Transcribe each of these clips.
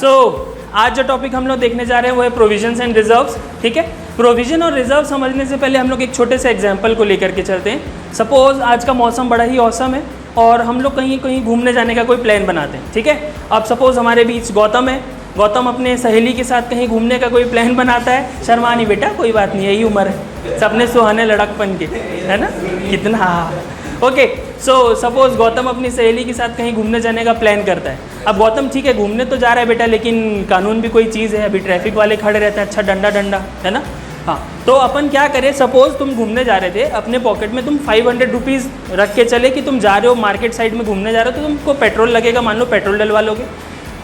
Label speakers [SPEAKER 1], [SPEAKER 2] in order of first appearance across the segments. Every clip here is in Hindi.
[SPEAKER 1] आज जो टॉपिक हम लोग देखने जा रहे हैं वो है प्रोविजंस एंड रिजर्व्स। ठीक है, प्रोविजन और रिजर्व समझने से पहले हम लोग एक छोटे से एग्जांपल को लेकर के चलते हैं। सपोज आज का मौसम बड़ा ही औसम है और हम लोग कहीं कहीं घूमने जाने का कोई प्लान बनाते हैं। ठीक है, अब सपोज हमारे बीच गौतम है, गौतम अपने सहेली के साथ कहीं घूमने का कोई प्लान बनाता है। शर्मा नहीं बेटा, कोई बात नहीं, यही उम्र है, सबने सुहाने लड़कपन के, है ना, कितना। ओके, सो सपोज गौतम अपनी सहेली के साथ कहीं घूमने जाने का प्लान करता है। अब गौतम ठीक है घूमने तो जा रहा है बेटा, लेकिन कानून भी कोई चीज़ है, अभी ट्रैफिक वाले खड़े रहते हैं, अच्छा डंडा डंडा, है ना। हाँ, तो अपन क्या करें, सपोज तुम घूमने जा रहे थे, अपने पॉकेट में तुम 500 रुपीज़ रख के चले कि तुम जा रहे हो मार्केट साइड में घूमने जा रहे हो, तो तुमको पेट्रोल लगेगा, मान लो पेट्रोल डलवा लोगे।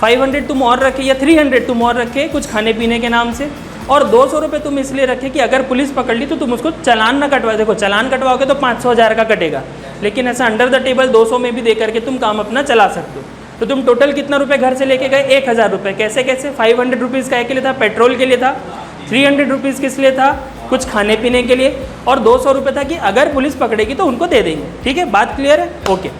[SPEAKER 1] 500 तुम और रखे या 300 तुम और रखे कुछ खाने पीने के नाम से, और 200 रुपये तुम इसलिए रखे कि अगर पुलिस पकड़ ली तो तुम उसको चालान ना कटवा। देखो चालान कटवाओगे तो 500-1000 का कटेगा, लेकिन ऐसा अंडर द टेबल 200 में भी दे करके तुम काम अपना चला सकते हो। तो तुम टोटल कितना रुपये घर से लेके गए, 1000 रुपये। कैसे कैसे, 500 रुपीज़ का के लिए था, पेट्रोल के लिए था, 300 रुपीज़ किस लिए था, कुछ खाने पीने के लिए, और 200 रुपये था कि अगर पुलिस पकड़ेगी तो उनको दे देंगे। ठीक है, बात क्लियर है। ओके,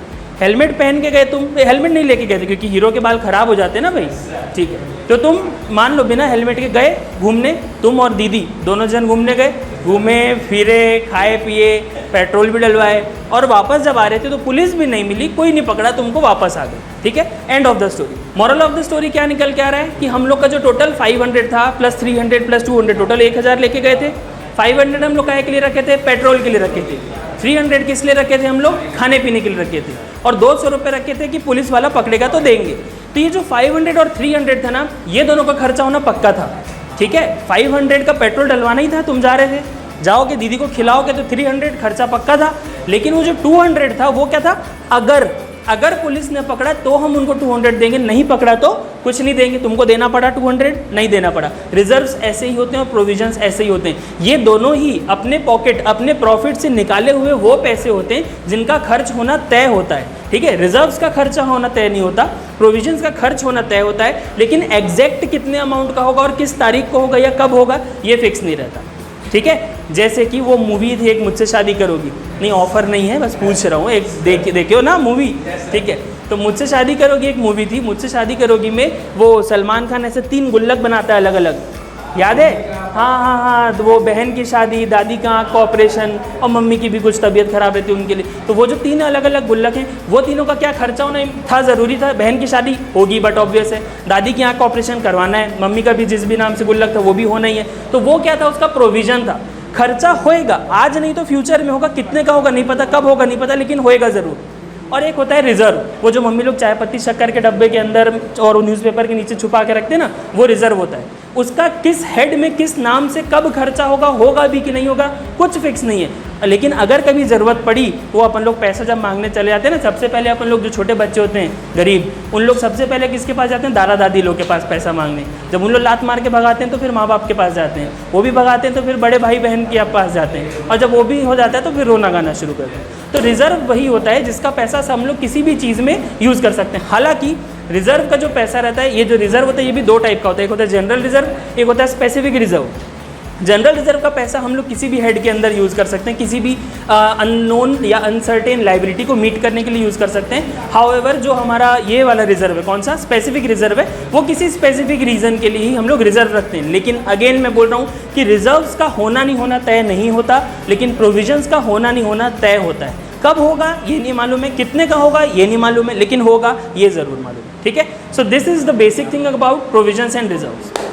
[SPEAKER 1] हेलमेट पहन के गए तुम, हेलमेट नहीं लेके गए थे क्योंकि हीरो के बाल खराब हो जाते हैं ना भाई। ठीक है, तो तुम मान लो बिना हेलमेट के गए घूमने, तुम और दीदी दोनों जन घूमने गए, घूमे फिरे, खाए पिए, पेट्रोल भी डलवाए, और वापस जब आ रहे थे तो पुलिस भी नहीं मिली, कोई नहीं पकड़ा, तुमको वापस आ गए। ठीक है, end of the story. Moral of the story क्या निकल के आ रहा है कि हम लोग का जो टोटल 500 था प्लस 300 प्लस 200 टोटल 1000 लेके गए थे। 500 हम लोग काहे के लिए रखे थे, पेट्रोल के लिए रखे थे। 300 किस लिए रखे थे हम लोग, खाने पीने के लिए रखे थे, और 200 रुपये रखे थे कि पुलिस वाला पकड़ेगा तो देंगे। तो ये जो 500 और 300 था ना, ये दोनों का खर्चा होना पक्का था। ठीक है, 500 का पेट्रोल डलवाना ही था, तुम जा रहे थे, जाओगे दीदी को खिलाओगे तो 300 खर्चा पक्का था। लेकिन वो जो 200 था वो क्या था, अगर पुलिस ने पकड़ा तो हम उनको 200 देंगे, नहीं पकड़ा तो कुछ नहीं देंगे। तुमको देना पड़ा 200, नहीं देना पड़ा। रिजर्व्स ऐसे ही होते हैं और प्रोविजंस ऐसे ही होते हैं। ये दोनों ही अपने पॉकेट, अपने प्रॉफिट से निकाले हुए वो पैसे होते हैं जिनका खर्च होना तय होता है। ठीक है, रिजर्व्स का खर्चा होना तय नहीं होता, प्रोविजंस का खर्च होना तय होता है, लेकिन एग्जैक्ट कितने अमाउंट का होगा और किस तारीख को होगा या कब होगा ये फिक्स नहीं रहता। ठीक है, जैसे कि वो मूवी थी एक, मुझसे शादी करोगी, नहीं ऑफर नहीं है, बस पूछ रहा हूँ, एक देखियो ना मूवी। ठीक है, तो मुझसे शादी करोगी एक मूवी थी, मुझसे शादी करोगी में वो सलमान खान ऐसे 3 गुल्लक बनाता है अलग अलग, याद है। हाँ, तो वो बहन की शादी, दादी का आँख का ऑपरेशन, और मम्मी की भी कुछ तबीयत खराब रहती है उनके लिए। तो वो जो 3 अलग अलग गुल्लक हैं, वो तीनों का क्या खर्चा होना था, ज़रूरी था। बहन की शादी होगी बट ऑब्वियस है, दादी की आँख का ऑपरेशन करवाना है, मम्मी का भी जिस भी नाम से गुल्लक था वो भी होना ही है। तो वो क्या था, उसका प्रोविज़न था। खर्चा होएगा, आज नहीं तो फ्यूचर में होगा, कितने का होगा नहीं पता, कब होगा नहीं पता, लेकिन होएगा ज़रूर। और एक होता है रिजर्व, वो जो मम्मी लोग चाय पत्ती शक्कर के डब्बे के अंदर और न्यूज़पेपर के नीचे छुपा के रखते हैं ना, वो रिजर्व होता है। उसका किस हेड में किस नाम से कब खर्चा होगा भी कि नहीं होगा, कुछ फिक्स नहीं है। लेकिन अगर कभी ज़रूरत पड़ी तो अपन लोग पैसा जब मांगने चले जाते हैं ना, सबसे पहले अपन लोग जो छोटे बच्चे होते हैं गरीब, उन लोग सबसे पहले किसके पास जाते हैं, दादा दादी लोग के पास पैसा मांगने। जब उन लोग लात मार के भगाते हैं तो फिर माँ बाप के पास जाते हैं, वो भी भगाते हैं तो फिर बड़े भाई बहन के पास जाते हैं, और जब वो भी हो जाता है तो फिर रोना गाना शुरू करते हैं। तो रिजर्व वही होता है जिसका पैसा हम लोग किसी भी चीज़ में यूज़ कर सकते हैं। हालांकि रिजर्व का जो पैसा रहता है, ये जो रिजर्व होता है ये भी 2 टाइप का होता है, एक होता है जनरल रिजर्व, एक होता है स्पेसिफिक रिजर्व। जनरल रिजर्व का पैसा हम लोग किसी भी हेड के अंदर यूज़ कर सकते हैं, किसी भी अननोन या अनसर्टेन लाइबिलिटी को मीट करने के लिए यूज़ कर सकते हैं। हाउएवर जो हमारा ये वाला रिजर्व है, कौन सा स्पेसिफिक रिजर्व है, वो किसी स्पेसिफिक रीज़न के लिए ही हम लोग रिजर्व रखते हैं। लेकिन अगेन मैं बोल रहा हूँ कि रिजर्व्स का होना नहीं होना तय नहीं होता, लेकिन प्रोविजंस का होना नहीं होना तय होता है। कब होगा ये नहीं मालूम है, कितने का होगा ये नहीं मालूम है, लेकिन होगा ये ज़रूर मालूम है। ठीक है, so this is the basic thing about provisions and reserves.